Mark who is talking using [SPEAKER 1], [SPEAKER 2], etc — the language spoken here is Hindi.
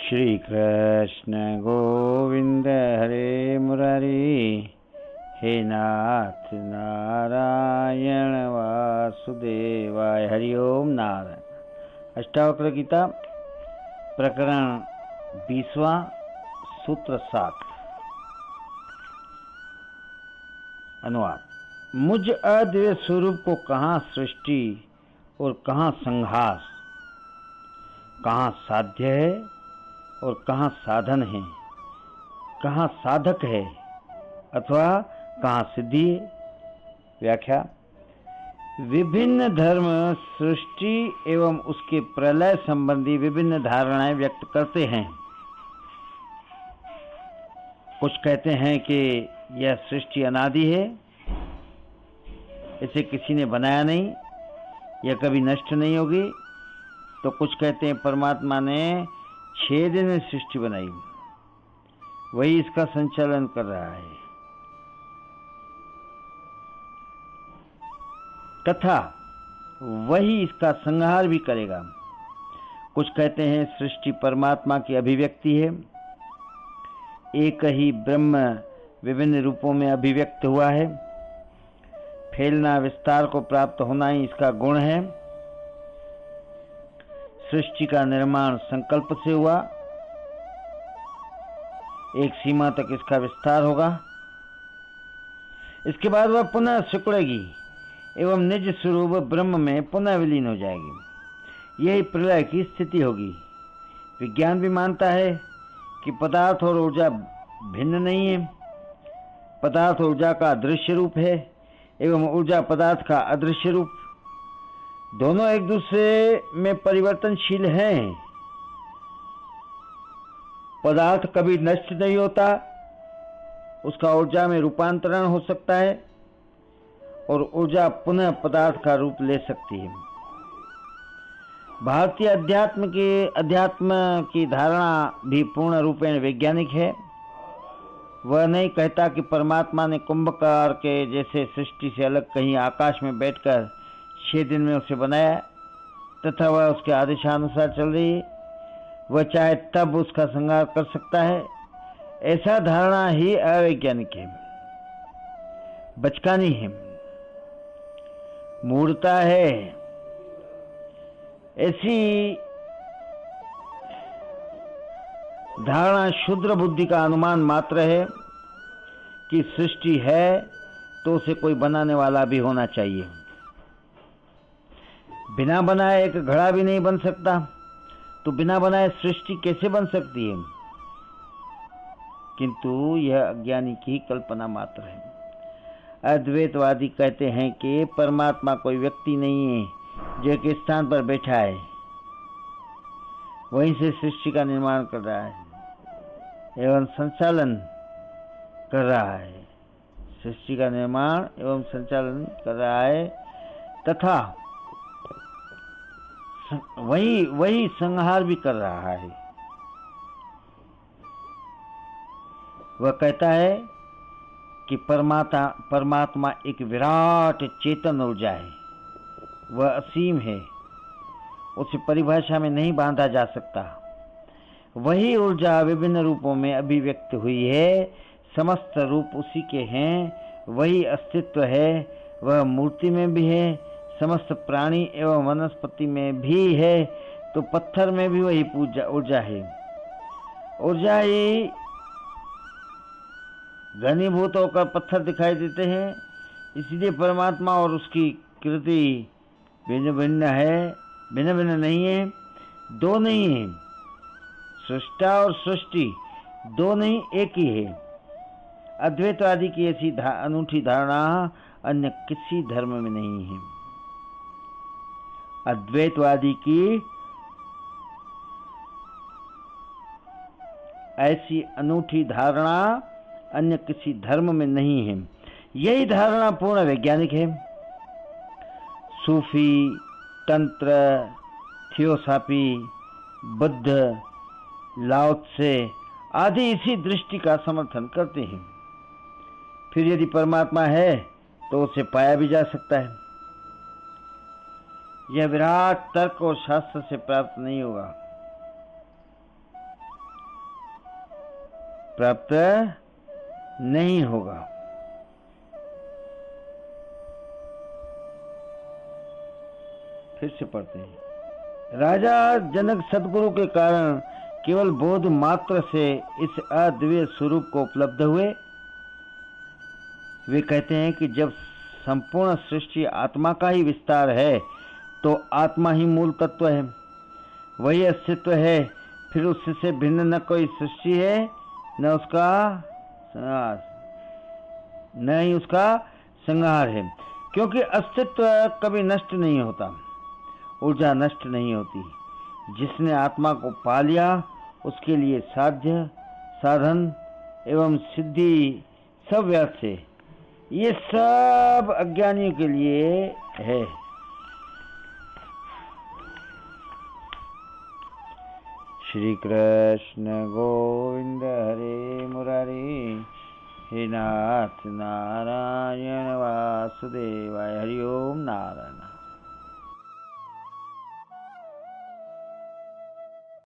[SPEAKER 1] श्री कृष्ण गोविंद हरे मुरारी, हे नाथ नारायण वासुदेवाय। हरिओम नारायण। अष्टावक्र गीता प्रकरण 20वां, सूत्र 7। अनुवाद। मुझ अद्वैत स्वरूप को कहाँ सृष्टि और कहाँ संहार, कहाँ साध्य है और कहाँ साधन है, कहाँ साधक है अथवा कहाँ सिद्धि है। व्याख्या। विभिन्न धर्म सृष्टि एवं उसके प्रलय संबंधी विभिन्न धारणाएं व्यक्त करते हैं। कुछ कहते हैं कि यह सृष्टि अनादि है, इसे किसी ने बनाया नहीं, यह कभी नष्ट नहीं होगी। तो कुछ कहते हैं परमात्मा ने 6 दिन में सृष्टि बनाई, वही इसका संचालन कर रहा है, तथा वही इसका संहार भी करेगा। कुछ कहते हैं सृष्टि परमात्मा की अभिव्यक्ति है, एक ही ब्रह्म विभिन्न रूपों में अभिव्यक्त हुआ है, फैलना विस्तार को प्राप्त होना ही इसका गुण है। सृष्टि का निर्माण संकल्प से हुआ, एक सीमा तक इसका विस्तार होगा, इसके बाद वह पुनः सिकुड़ेगी एवं निज स्वरूप ब्रह्म में पुनः विलीन हो जाएगी। यही प्रलय की स्थिति होगी। विज्ञान भी मानता है कि पदार्थ और ऊर्जा भिन्न नहीं है। पदार्थ ऊर्जा का दृश्य रूप है एवं ऊर्जा पदार्थ का अदृश्य रूप। दोनों एक दूसरे में परिवर्तनशील हैं। पदार्थ कभी नष्ट नहीं होता, उसका ऊर्जा में रूपांतरण हो सकता है और ऊर्जा पुनः पदार्थ का रूप ले सकती है। भारतीय अध्यात्म की धारणा भी पूर्ण रूपेण वैज्ञानिक है। वह नहीं कहता कि परमात्मा ने कुंभकार के जैसे सृष्टि से अलग कहीं आकाश में बैठकर 6 दिन में उसे बनाया तथा वह उसके आदेशानुसार चल रही है, वह चाहे तब उसका संहार कर सकता है। ऐसा धारणा ही अवैज्ञानिक है, बचकानी है, मूर्खता है। ऐसी धारणा क्षुद्र बुद्धि का अनुमान मात्र है कि सृष्टि है तो उसे कोई बनाने वाला भी होना चाहिए। बिना बनाए एक घड़ा भी नहीं बन सकता, तो बिना बनाए सृष्टि कैसे बन सकती है? किंतु यह अज्ञानी की कल्पना मात्र है। अद्वैतवादी कहते हैं कि परमात्मा कोई व्यक्ति नहीं है जो एक स्थान पर बैठा है, वहीं से सृष्टि का निर्माण कर रहा है एवं संचालन कर रहा है। सृष्टि का निर्माण एवं संचालन कर रहा है तथा वही संहार भी कर रहा है। वह कहता है कि परमात्मा एक विराट चेतन ऊर्जा है, वह असीम है, उसे परिभाषा में नहीं बांधा जा सकता। वही ऊर्जा विभिन्न रूपों में अभिव्यक्त हुई है, समस्त रूप उसी के हैं, वही अस्तित्व है, वह मूर्ति में भी है, समस्त प्राणी एवं वनस्पति में भी है, तो पत्थर में भी वही ऊर्जा है। ऊर्जा ही घनीभूत होकर पत्थर दिखाई देते हैं, इसलिए परमात्मा और उसकी कृति भिन्न भिन्न है, भिन्न भिन्न नहीं है, दो नहीं है। सृष्टा और सृष्टि दो नहीं, एक ही है। अद्वैतवादी की ऐसी अनूठी धारणा अन्य किसी धर्म में नहीं है। अद्वैतवादी की ऐसी अनूठी धारणा अन्य किसी धर्म में नहीं है। यही धारणा पूर्ण वैज्ञानिक है। सूफी, तंत्र, थियोसॉफी, बुद्ध, लाओ त्से आदि इसी दृष्टि का समर्थन करते हैं। फिर यदि परमात्मा है तो उसे पाया भी जा सकता है। यह विराट तर्क और शास्त्र से प्राप्त नहीं होगा। प्राप्त नहीं होगा। फिर से पढ़ते हैं। राजा जनक सद्गुरु के कारण केवल बोध मात्र से इस अद्वितीय स्वरूप को उपलब्ध हुए। वे कहते हैं कि जब संपूर्ण सृष्टि आत्मा का ही विस्तार है तो आत्मा ही मूल तत्व है, वही अस्तित्व है, फिर उससे भिन्न न कोई सृष्टि है न ही उसका संहार है, क्योंकि अस्तित्व कभी नष्ट नहीं होता, ऊर्जा नष्ट नहीं होती। जिसने आत्मा को पा लिया उसके लिए साध्य, साधन एवं सिद्धि सब व्यर्थ है। ये सब अज्ञानियों के लिए है। श्री कृष्ण गोविंद हरे मुरारी, हे नाथ नारायण वासुदेवाय। हरि ओम।